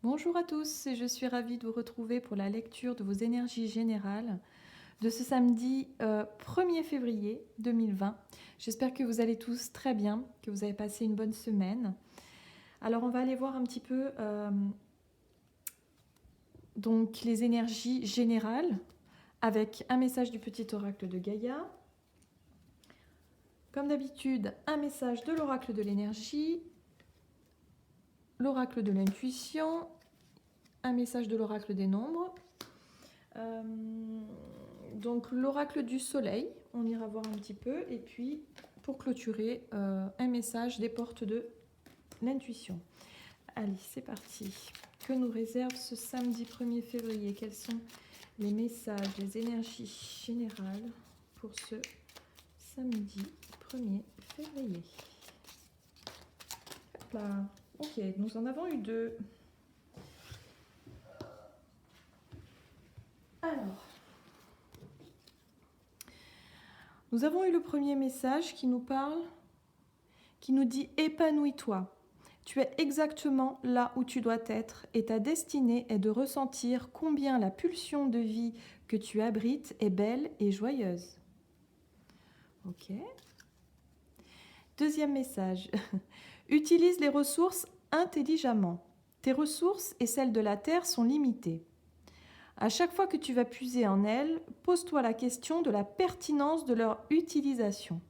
Bonjour à tous et je suis ravie de vous retrouver pour la lecture de vos énergies générales de ce samedi 1er février 2020. J'espère que vous allez tous très bien, que vous avez passé une bonne semaine. Alors on va aller voir un petit peu donc les énergies générales avec un message du petit oracle de Gaïa. Comme d'habitude, un message de l'oracle de l'énergie, l'oracle de l'intuition, un message de l'oracle des nombres. Donc l'oracle du soleil, on ira voir un petit peu. Et puis, pour clôturer, un message des portes de l'intuition. Allez, c'est parti. Que nous réserve ce samedi 1er février? Quels sont les messages, les énergies générales pour ce samedi 1er février? Hop là. Ok, nous en avons eu deux. Alors, nous avons eu le premier message qui nous parle, qui nous dit « Épanouis-toi ». Tu es exactement là où tu dois être et ta destinée est de ressentir combien la pulsion de vie que tu abrites est belle et joyeuse. Ok. Deuxième message. Utilise les ressources intelligemment. Tes ressources et celles de la Terre sont limitées. À chaque fois que tu vas puiser en elles, pose-toi la question de la pertinence de leur utilisation.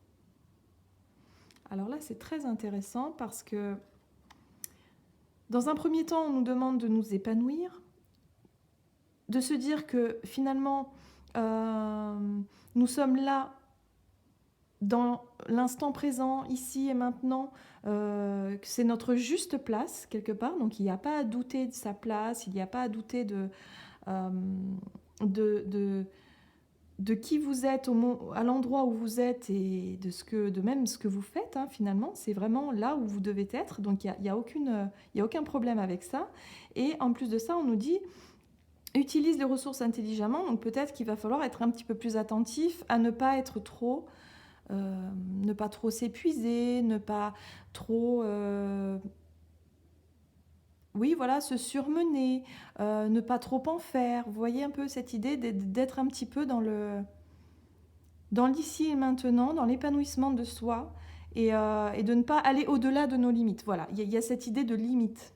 Alors là, c'est très intéressant parce que dans un premier temps, on nous demande de nous épanouir, de se dire que finalement, nous sommes là dans l'instant présent, ici et maintenant, que c'est notre juste place quelque part, donc il n'y a pas à douter de sa place, il n'y a pas à douter de qui vous êtes à l'endroit où vous êtes et de même ce que vous faites, hein, finalement, c'est vraiment là où vous devez être, donc il n'y a aucun problème avec ça. Et en plus de ça, on nous dit utilise les ressources intelligemment, donc peut-être qu'il va falloir être un petit peu plus attentif à ne pas être trop, ne pas trop s'épuiser, ne pas trop... oui, voilà, se surmener, ne pas trop en faire. Vous voyez un peu cette idée d'être un petit peu dans l'ici et maintenant, dans l'épanouissement de soi et de ne pas aller au-delà de nos limites. Voilà, il y a cette idée de limite.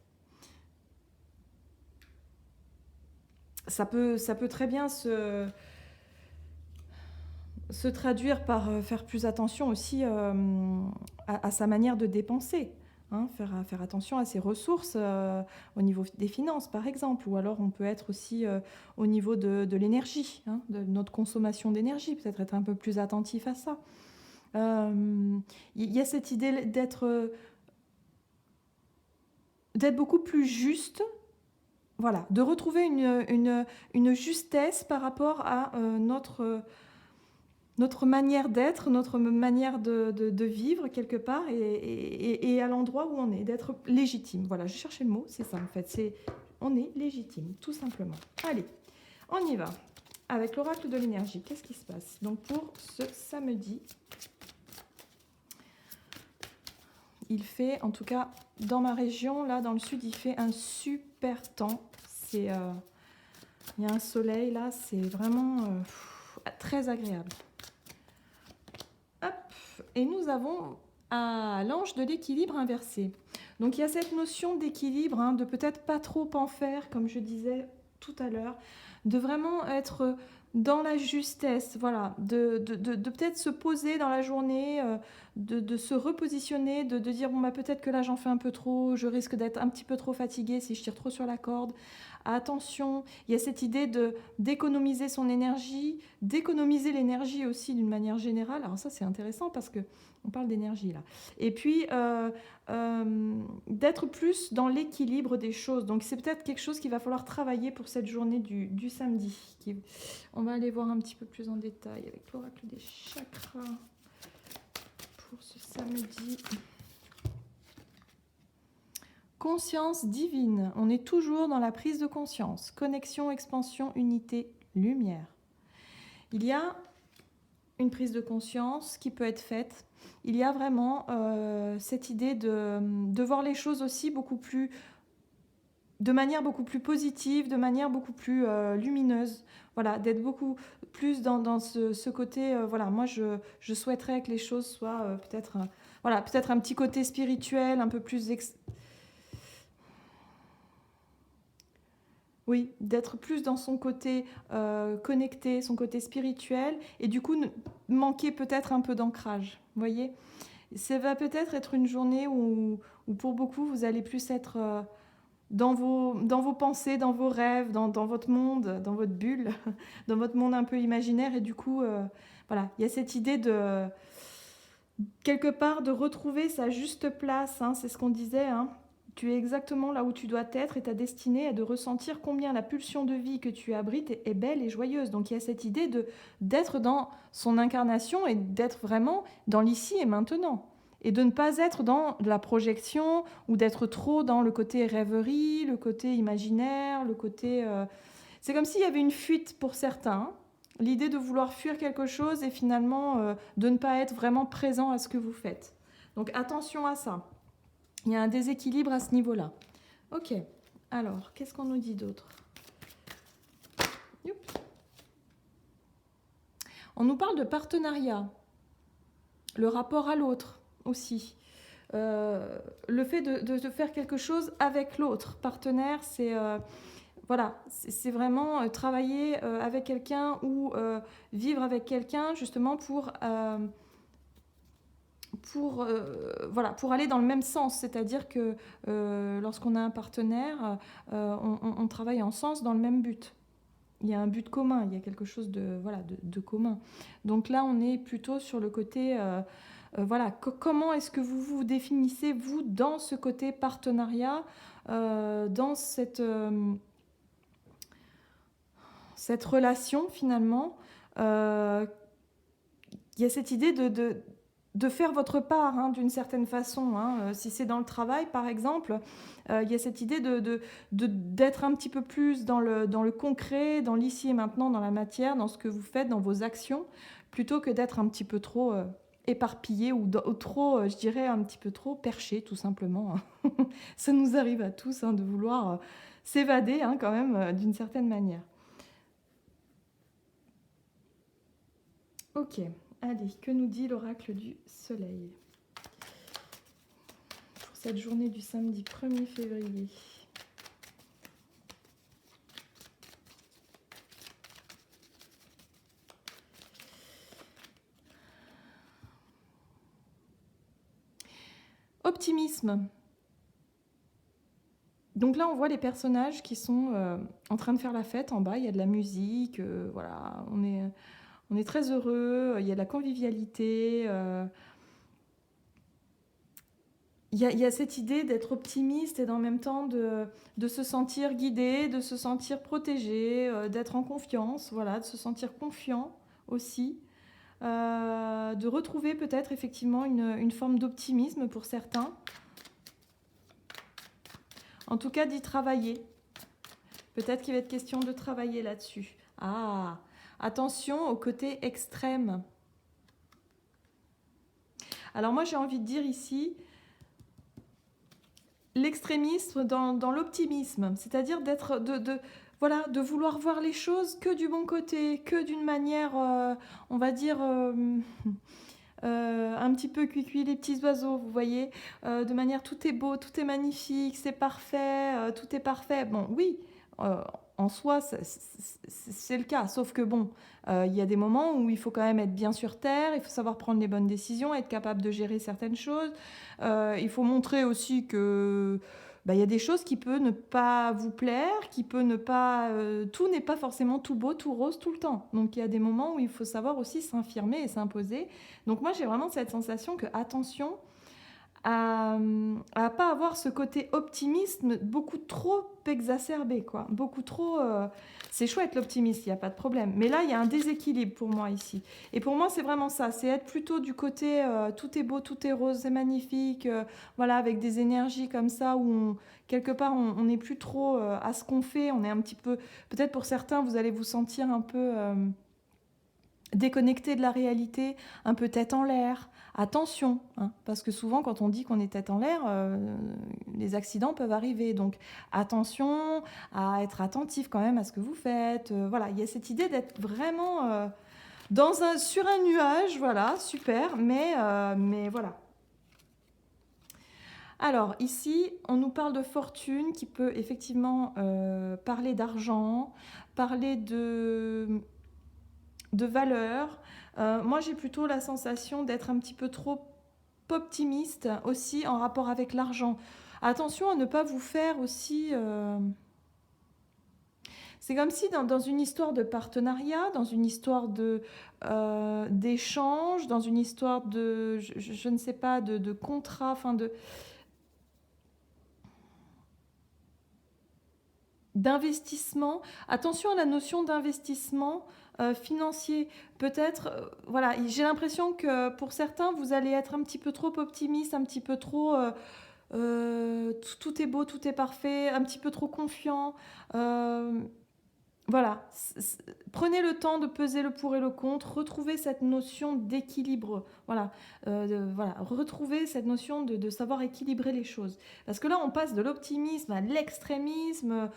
Ça peut très bien se traduire par faire plus attention aussi à sa manière de dépenser. Hein, faire attention à ses ressources au niveau des finances, par exemple. Ou alors on peut être aussi au niveau de l'énergie, hein, de notre consommation d'énergie, peut-être être un peu plus attentif à ça. Il y a cette idée d'être beaucoup plus juste, voilà, de retrouver une justesse par rapport à notre manière d'être, notre manière de vivre quelque part et à l'endroit où on est, d'être légitime. Voilà, je cherchais le mot, c'est ça en fait, on est légitime, tout simplement. Allez, on y va. Avec l'oracle de l'énergie, qu'est-ce qui se passe? Donc pour ce samedi, il fait, en tout cas dans ma région, là dans le sud, il fait un super temps. Il y a un soleil là, c'est vraiment très agréable. Hop, et nous avons l'ange de l'équilibre inversé. Donc il y a cette notion d'équilibre, hein, de peut-être pas trop en faire, comme je disais tout à l'heure, de vraiment être dans la justesse, voilà, de peut-être se poser dans la journée, de se repositionner, de dire bon bah peut-être que là j'en fais un peu trop, je risque d'être un petit peu trop fatiguée si je tire trop sur la corde. Attention, il y a cette idée d'économiser son énergie, d'économiser l'énergie aussi d'une manière générale. Alors ça c'est intéressant parce que on parle d'énergie là. Et puis d'être plus dans l'équilibre des choses. Donc c'est peut-être quelque chose qu'il va falloir travailler pour cette journée du samedi. On va aller voir un petit peu plus en détail avec l'oracle des chakras pour ce samedi. Conscience divine, on est toujours dans la prise de conscience. Connexion, expansion, unité, lumière. Il y a une prise de conscience qui peut être faite. Il y a vraiment cette idée de voir les choses aussi beaucoup plus de manière beaucoup plus positive, de manière beaucoup plus lumineuse. Voilà, d'être beaucoup plus dans ce côté. Voilà, moi, je souhaiterais que les choses soient peut-être voilà, peut-être un petit côté spirituel, un peu plus... Oui, d'être plus dans son côté connecté, son côté spirituel, et du coup, manquer peut-être un peu d'ancrage. Vous voyez, ça va peut-être être une journée où pour beaucoup, vous allez plus être dans vos pensées, dans vos rêves, dans votre monde, dans votre bulle, dans votre monde un peu imaginaire. Et du coup, voilà, il y a cette idée de, quelque part, de retrouver sa juste place. Hein, c'est ce qu'on disait. Hein. Tu es exactement là où tu dois être et ta destinée est de ressentir combien la pulsion de vie que tu abrites est belle et joyeuse. Donc il y a cette idée d'être dans son incarnation et d'être vraiment dans l'ici et maintenant. Et de ne pas être dans la projection ou d'être trop dans le côté rêverie, le côté imaginaire, le côté... C'est comme s'il y avait une fuite pour certains. L'idée de vouloir fuir quelque chose et finalement de ne pas être vraiment présent à ce que vous faites. Donc attention à ça. Il y a un déséquilibre à ce niveau-là. Ok, alors, qu'est-ce qu'on nous dit d'autre? On nous parle de partenariat, le rapport à l'autre aussi. Le fait de faire quelque chose avec l'autre. Partenaire, c'est voilà, c'est vraiment travailler avec quelqu'un ou vivre avec quelqu'un justement voilà, pour aller dans le même sens. C'est-à-dire que lorsqu'on a un partenaire, on travaille ensemble dans le même but. Il y a un but commun, il y a quelque chose voilà, de commun. Donc là, on est plutôt sur le côté... voilà, comment est-ce que vous vous définissez, vous, dans ce côté partenariat, dans cette relation, finalement. Il y a cette idée de faire votre part, hein, d'une certaine façon. Hein. Si c'est dans le travail, par exemple, il y a cette idée d'être un petit peu plus dans le concret, dans l'ici et maintenant, dans la matière, dans ce que vous faites, dans vos actions, plutôt que d'être un petit peu trop éparpillé ou trop, je dirais, un petit peu trop perché, tout simplement. Hein. Ça nous arrive à tous, hein, de vouloir s'évader, hein, quand même, d'une certaine manière. Ok. Allez, que nous dit l'oracle du soleil pour cette journée du samedi 1er février? Optimisme. Donc là, on voit les personnages qui sont en train de faire la fête en bas. Il y a de la musique, voilà, on est très heureux, il y a de la convivialité. Il y a cette idée d'être optimiste et en même temps de se sentir guidé, de se sentir protégé, d'être en confiance, voilà, de se sentir confiant aussi. De retrouver peut-être effectivement une forme d'optimisme pour certains. En tout cas, d'y travailler. Peut-être qu'il va être question de travailler là-dessus. Ah, attention au côté extrême. Alors moi, j'ai envie de dire ici, l'extrémisme dans l'optimisme, c'est-à-dire voilà, de vouloir voir les choses que du bon côté, que d'une manière, on va dire, un petit peu cuicui les petits oiseaux, vous voyez, de manière tout est beau, tout est magnifique, c'est parfait, tout est parfait. Bon, oui, en soi, c'est le cas, sauf que bon, il y a des moments où il faut quand même être bien sur terre, il faut savoir prendre les bonnes décisions, être capable de gérer certaines choses. Il faut montrer aussi que il y a des choses qui peuvent ne pas vous plaire, qui peut ne pas... tout n'est pas forcément tout beau, tout rose tout le temps. Donc il y a des moments où il faut savoir aussi s'infirmer et s'imposer. Donc moi j'ai vraiment cette sensation que, attention, à pas avoir ce côté optimisme beaucoup trop exacerbé, quoi. Beaucoup trop... c'est chouette l'optimisme, il n'y a pas de problème. Mais là, il y a un déséquilibre pour moi ici. Et pour moi, c'est vraiment ça. C'est être plutôt du côté tout est beau, tout est rose, c'est magnifique. Voilà, avec des énergies comme ça où quelque part, on n'est plus trop à ce qu'on fait. On est un petit peu... Peut-être pour certains, vous allez vous sentir un peu... déconnecté de la réalité, un peu tête en l'air. Attention, hein, parce que souvent quand on dit qu'on est tête en l'air, les accidents peuvent arriver. Donc attention à être attentif quand même à ce que vous faites. Voilà, il y a cette idée d'être vraiment sur un nuage, voilà, super, mais voilà. Alors ici, on nous parle de fortune qui peut effectivement parler d'argent, parler de valeur. Moi, j'ai plutôt la sensation d'être un petit peu trop optimiste aussi en rapport avec l'argent. Attention à ne pas vous faire aussi... C'est comme si dans une histoire de partenariat, dans une histoire d'échange, dans une histoire de, je ne sais pas, de contrat, enfin d'investissement. Attention à la notion d'investissement financier. Peut-être, voilà, j'ai l'impression que pour certains, vous allez être un petit peu trop optimiste, un petit peu trop... tout est beau, tout est parfait, un petit peu trop confiant. Voilà, prenez le temps de peser le pour et le contre, retrouvez cette notion d'équilibre, voilà, voilà, retrouvez cette notion de savoir équilibrer les choses. Parce que là, on passe de l'optimisme à l'extrémisme.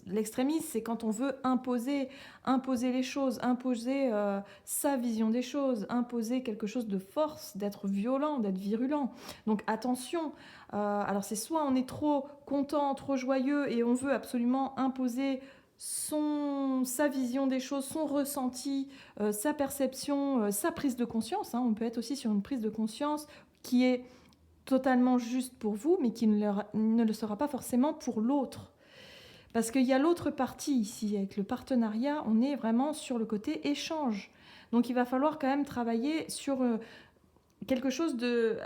L'extrémisme, c'est quand on veut imposer les choses, imposer sa vision des choses, imposer quelque chose de force, d'être violent, d'être virulent. Donc attention, alors c'est soit on est trop content, trop joyeux et on veut absolument imposer sa vision des choses, son ressenti, sa perception, sa prise de conscience. Hein. On peut être aussi sur une prise de conscience qui est totalement juste pour vous, mais qui ne le sera pas forcément pour l'autre. Parce qu'il y a l'autre partie ici, avec le partenariat, on est vraiment sur le côté échange. Donc il va falloir quand même travailler sur quelque chose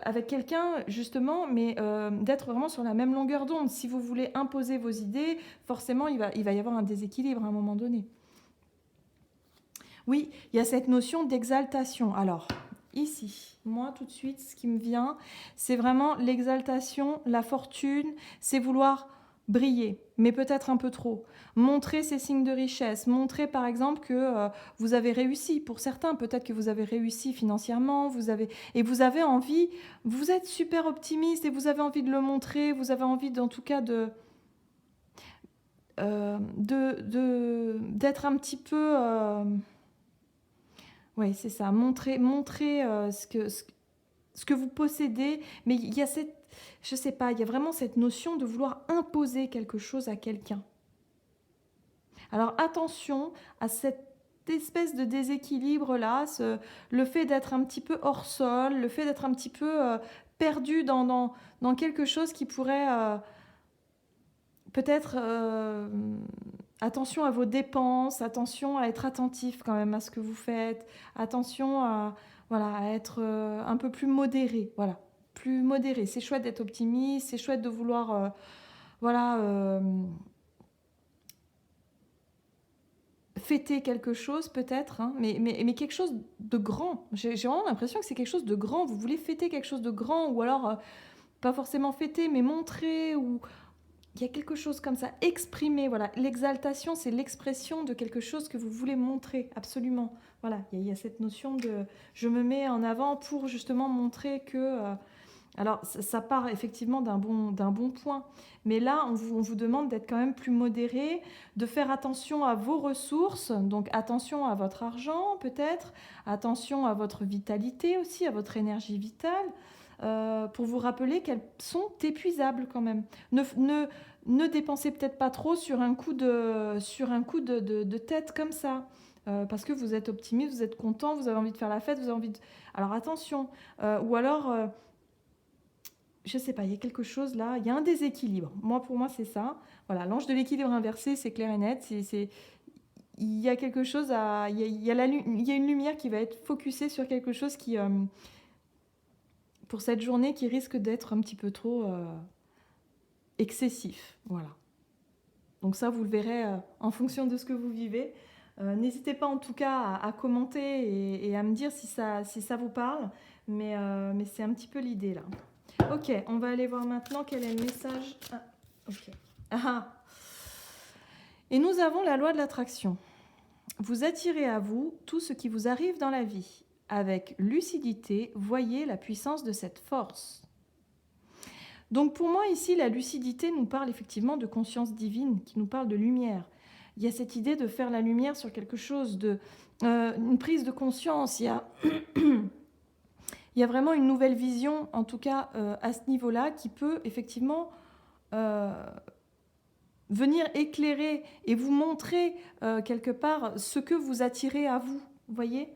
avec quelqu'un justement, mais d'être vraiment sur la même longueur d'onde. Si vous voulez imposer vos idées, forcément il va y avoir un déséquilibre à un moment donné. Oui, il y a cette notion d'exaltation. Alors ici, moi tout de suite, ce qui me vient, c'est vraiment l'exaltation, la fortune, c'est vouloir briller, mais peut-être un peu trop. Montrer ces signes de richesse, montrer par exemple que vous avez réussi. Pour certains, peut-être que vous avez réussi financièrement, vous avez envie, vous êtes super optimiste et vous avez envie de le montrer, vous avez envie en tout cas d'être un petit peu... oui, c'est ça, montrer ce que vous possédez, mais il y a je sais pas, il y a vraiment cette notion de vouloir imposer quelque chose à quelqu'un. Alors attention à cette espèce de déséquilibre-là, le fait d'être un petit peu hors sol, le fait d'être un petit peu perdu dans quelque chose qui pourrait peut-être... attention à vos dépenses, attention à être attentif quand même à ce que vous faites, attention à être un peu plus modéré, voilà, plus modéré. C'est chouette d'être optimiste, c'est chouette de vouloir, fêter quelque chose peut-être, hein, mais quelque chose de grand. J'ai vraiment l'impression que c'est quelque chose de grand. Vous voulez fêter quelque chose de grand, ou alors pas forcément fêter, mais montrer, ou il y a quelque chose comme ça, exprimer. Voilà, l'exaltation, c'est l'expression de quelque chose que vous voulez montrer, absolument. Voilà, il y a cette notion de je me mets en avant pour justement montrer que... alors, ça part effectivement d'un bon point. Mais là, on vous demande d'être quand même plus modéré, de faire attention à vos ressources, donc attention à votre argent peut-être, attention à votre vitalité aussi, à votre énergie vitale, pour vous rappeler qu'elles sont épuisables quand même. Ne dépensez peut-être pas trop sur un coup de tête comme ça. Parce que vous êtes optimiste, vous êtes content, vous avez envie de faire la fête, vous avez envie de... Alors attention, ou alors... je sais pas, il y a quelque chose là, il y a un déséquilibre. Pour moi, c'est ça. Voilà, l'ange de l'équilibre inversé, c'est clair et net. Il y a quelque chose il y a une lumière qui va être focusée sur quelque chose qui, pour cette journée, qui risque d'être un petit peu trop excessif. Voilà. Donc ça, vous le verrez en fonction de ce que vous vivez. N'hésitez pas en tout cas à commenter et à me dire si ça vous parle. Mais c'est un petit peu l'idée là. Ok, on va aller voir maintenant quel est le message. Ah, ok. Ah. Et nous avons la loi de l'attraction. Vous attirez à vous tout ce qui vous arrive dans la vie. Avec lucidité, voyez la puissance de cette force. Donc pour moi ici, la lucidité nous parle effectivement de conscience divine, qui nous parle de lumière. Il y a cette idée de faire la lumière sur quelque chose, une prise de conscience. Il y a vraiment une nouvelle vision, en tout cas à ce niveau-là, qui peut effectivement venir éclairer et vous montrer quelque part ce que vous attirez à vous, vous voyez ?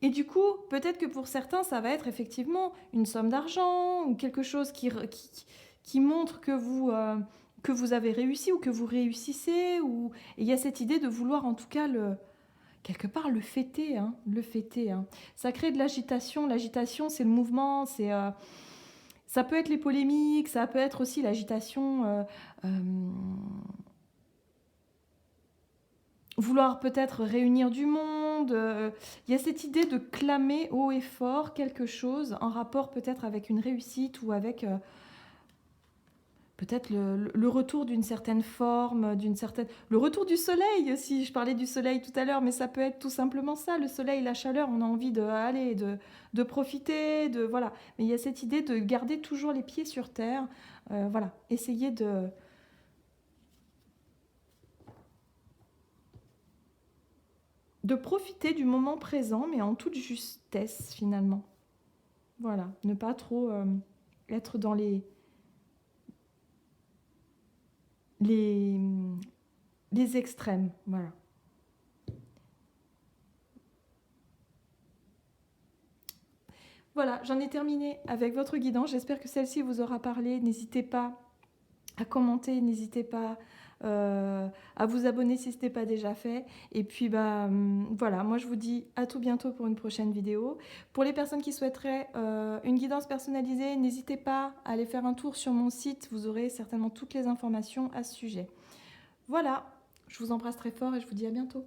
Et du coup, peut-être que pour certains, ça va être effectivement une somme d'argent ou quelque chose qui montre que vous avez réussi ou que vous réussissez. Et il y a cette idée de vouloir en tout cas quelque part le fêter. Hein, le fêter hein. Ça crée de l'agitation. L'agitation, c'est le mouvement, ça peut être les polémiques, ça peut être aussi l'agitation... vouloir peut-être réunir du monde. Il y a cette idée de clamer haut et fort quelque chose en rapport peut-être avec une réussite ou avec peut-être le retour d'une certaine forme, le retour du soleil aussi. Je parlais du soleil tout à l'heure, mais ça peut être tout simplement ça. Le soleil, la chaleur, on a envie de profiter, voilà. Mais il y a cette idée de garder toujours les pieds sur terre. Voilà, essayer de profiter du moment présent, mais en toute justesse finalement. Voilà, ne pas trop être dans les, les extrêmes. Voilà. Voilà, j'en ai terminé avec votre guidance. J'espère que celle-ci vous aura parlé. N'hésitez pas à commenter, n'hésitez pas à vous abonner si ce n'est pas déjà fait. Et puis voilà, moi je vous dis à tout bientôt pour une prochaine vidéo. Pour les personnes qui souhaiteraient une guidance personnalisée, n'hésitez pas à aller faire un tour sur mon site, vous aurez certainement toutes les informations à ce sujet. Voilà, je vous embrasse très fort et je vous dis à bientôt.